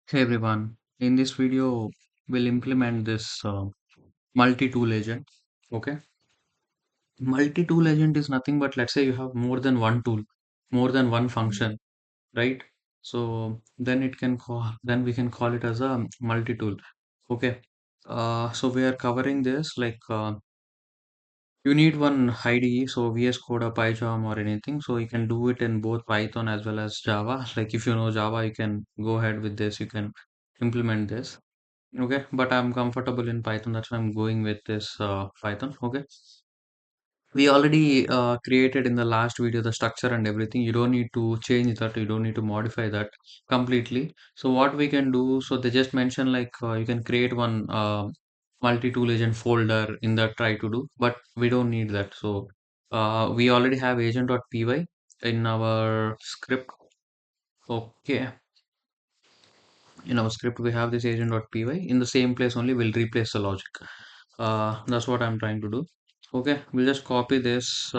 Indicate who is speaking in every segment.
Speaker 1: Hey everyone, in this video we'll implement this multi-tool agent. Okay, multi-tool agent is nothing but, let's say you have more than one tool, more than one function, right? So then we can call it as a multi-tool. Okay, so we are covering this like you need one IDE, so VS Code or PyCharm or anything. So you can do it in both Python as well as Java. Like if you know Java, you can go ahead with this. You can implement this. Okay, but I'm comfortable in Python. That's why I'm going with this Python. Okay, we already created in the last video the structure and everything. You don't need to change that. You don't need to modify that completely. So what we can do, so they just mentioned like you can create one multi-tool agent folder in that try to do, but we don't need that. So we already have agent.py in our script. Okay, in our script we have this agent.py in the same place only. We'll replace the logic. That's what I'm trying to do. Okay, we'll just copy this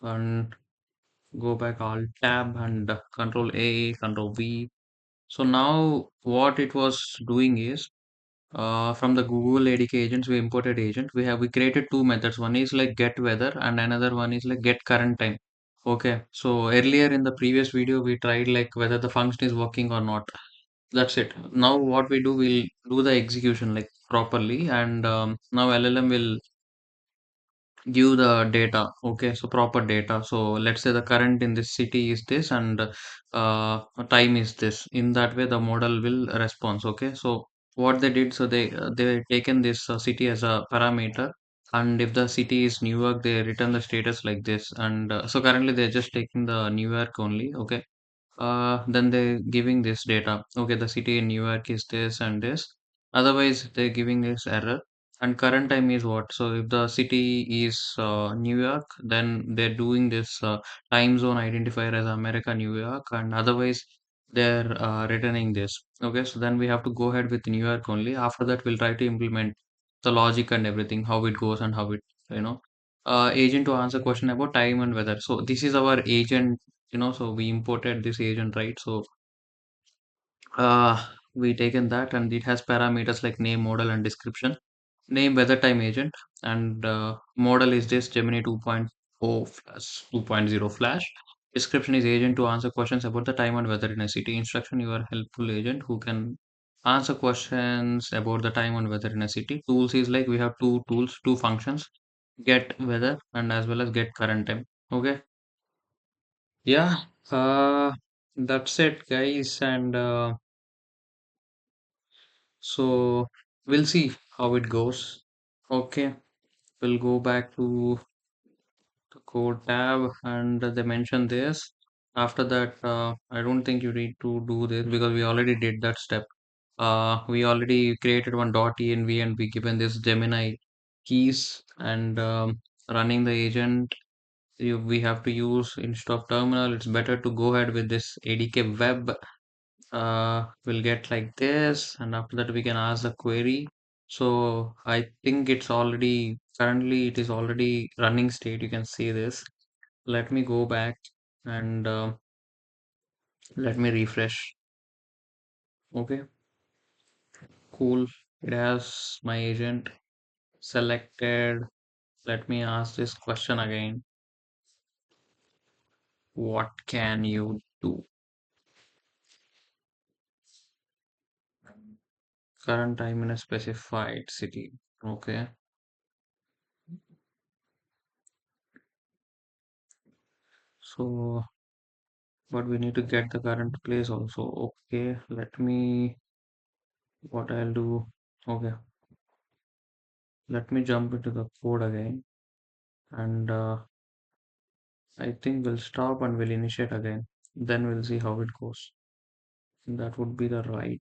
Speaker 1: and go back alt tab and control A, control V. So now what it was doing is from the Google ADK agents we imported agent. We created two methods. One is like get weather and another one is like get current time. Okay, so earlier in the previous video we tried like whether the function is working or not. That's it. Now what we do, we'll do the execution like properly, and now LLM will give the data. Okay, so proper data. So let's say the current in this city is this, and time is this. In that way, the model will respond. Okay, so what they did, so they taken this city as a parameter, and if the city is New York, they return the status like this. And so currently they're just taking the New York only. Okay, then they're giving this data. Okay, the city in New York is this and this. Otherwise, they're giving this error. And current time is what? So if the city is New York, then they're doing this time zone identifier as America, New York, and otherwise they're returning this. Okay, so then we have to go ahead with New York only. After that, we'll try to implement the logic and everything, how it goes and how it, you know, agent to answer question about time and weather. So this is our agent, so we imported this agent, right? So we taken that, and it has parameters like name, model, and description. Name weather time agent, and model is this Gemini 2.0 flash 2.0 flash. Description is agent to answer questions about the time and weather in a city. Instruction, your helpful agent who can answer questions about the time and weather in a city. Tools is like we have two tools, two functions, get weather and as well as get current time. Okay, yeah, that's it guys, and so we'll see how it goes. Okay, we'll go back to the code tab, and they mention this. After that, I don't think you need to do this because we already did that step. We already created one .env and we given this Gemini keys, and running the agent. We have to use instead of terminal. It's better to go ahead with this ADK web. We'll get like this, and after that we can ask the query. So I think it's already currently it is already running state. You can see this. Let me go back and let me refresh. Okay, cool. It has my agent selected. Let me ask this question again. What can you do? Current time in a specified city. Okay, so but we need to get the current place also. Okay, let me what I'll do. Okay, let me jump into the code again, and I think we'll stop and we'll initiate again. Then we'll see how it goes. That would be the right.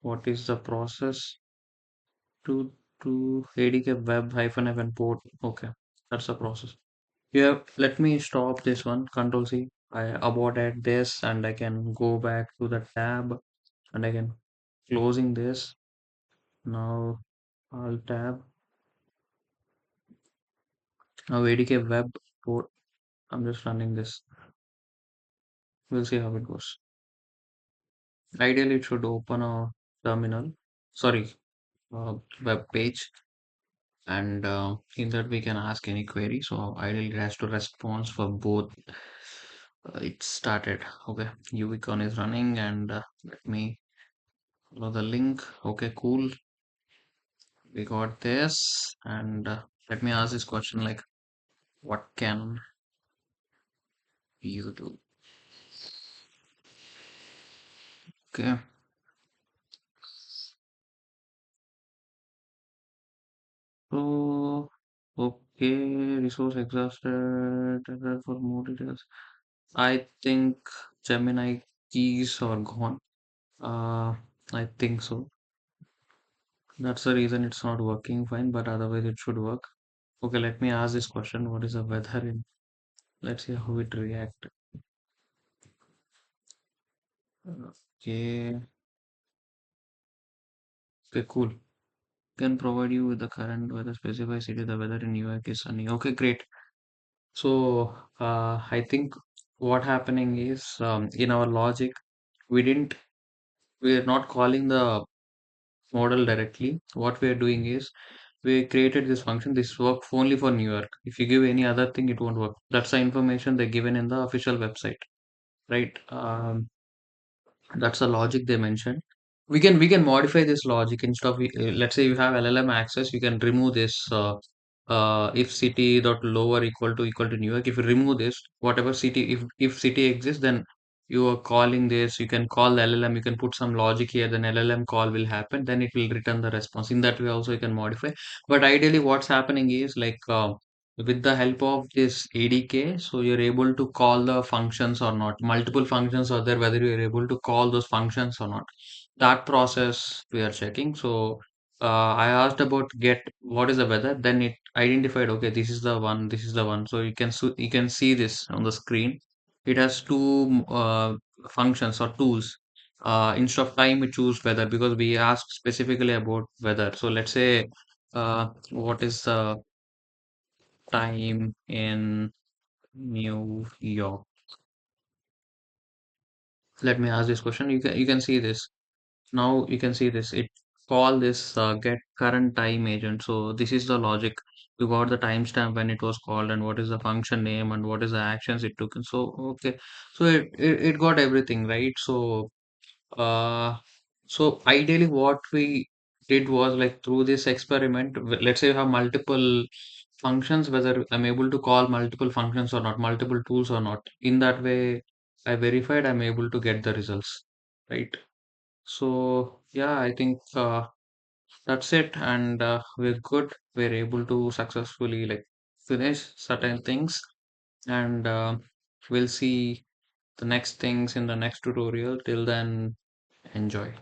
Speaker 1: What is the process to ADK web hyphen f port? Okay, that's the process. Yeah, let me stop this one. Control C. I aborted this, and I can go back to the tab, and I can closing this. Now Alt tab. Now ADK web port. I'm just running this. We'll see how it goes. Ideally, it should open a terminal, sorry, web page, and in that we can ask any query. So ideally, it has to respond for both. It started. Okay, UIcon is running, and let me follow the link. Okay, cool. We got this, and let me ask this question like, what can you do? Okay. So, okay, resource exhausted for more details. I think Gemini keys are gone. Uh, I think so. That's the reason it's not working fine, but otherwise it should work. Okay, let me ask this question. What is the weather in? Let's see how it react. Okay, okay, cool. Can provide you with the current weather, specify city, the weather in New York is sunny. Okay, great. So, I think what happening is in our logic, we didn't, we are not calling the model directly. What we are doing is we created this function. This work only for New York. If you give any other thing, it won't work. That's the information they're given in the official website, right? That's the logic they mentioned. We can modify this logic instead of let's say you have LLM access, you can remove this if city dot lower equal to New York. If you remove this, whatever city, if city exists, then you are calling this. You can call the LLM. You can put some logic here. Then LLM call will happen. Then it will return the response. In that way, also you can modify. But ideally, what's happening is like with the help of this ADK, so you're able to call the functions or not. Multiple functions are there, whether you're able to call those functions or not. That process we are checking. So I asked about get what is the weather, then it identified, okay, this is the one, this is the one. So you can you can see this on the screen. It has two functions or tools. Instead of time, we choose weather because we asked specifically about weather. So let's say what is the time in New York? Let me ask this question. You can see this. Now you can see this. It call this get current time agent. So this is the logic. You got the timestamp when it was called and what is the function name and what is the actions it took. And so okay, so it got everything right. Uh, so ideally what we did was like through this experiment, let's say you have multiple functions, whether I'm able to call multiple functions or not, multiple tools or not. In that way, I verified I'm able to get the results, right? So yeah, I think that's it, and we're good. We're able to successfully like finish certain things, and we'll see the next things in the next tutorial. Till then, enjoy.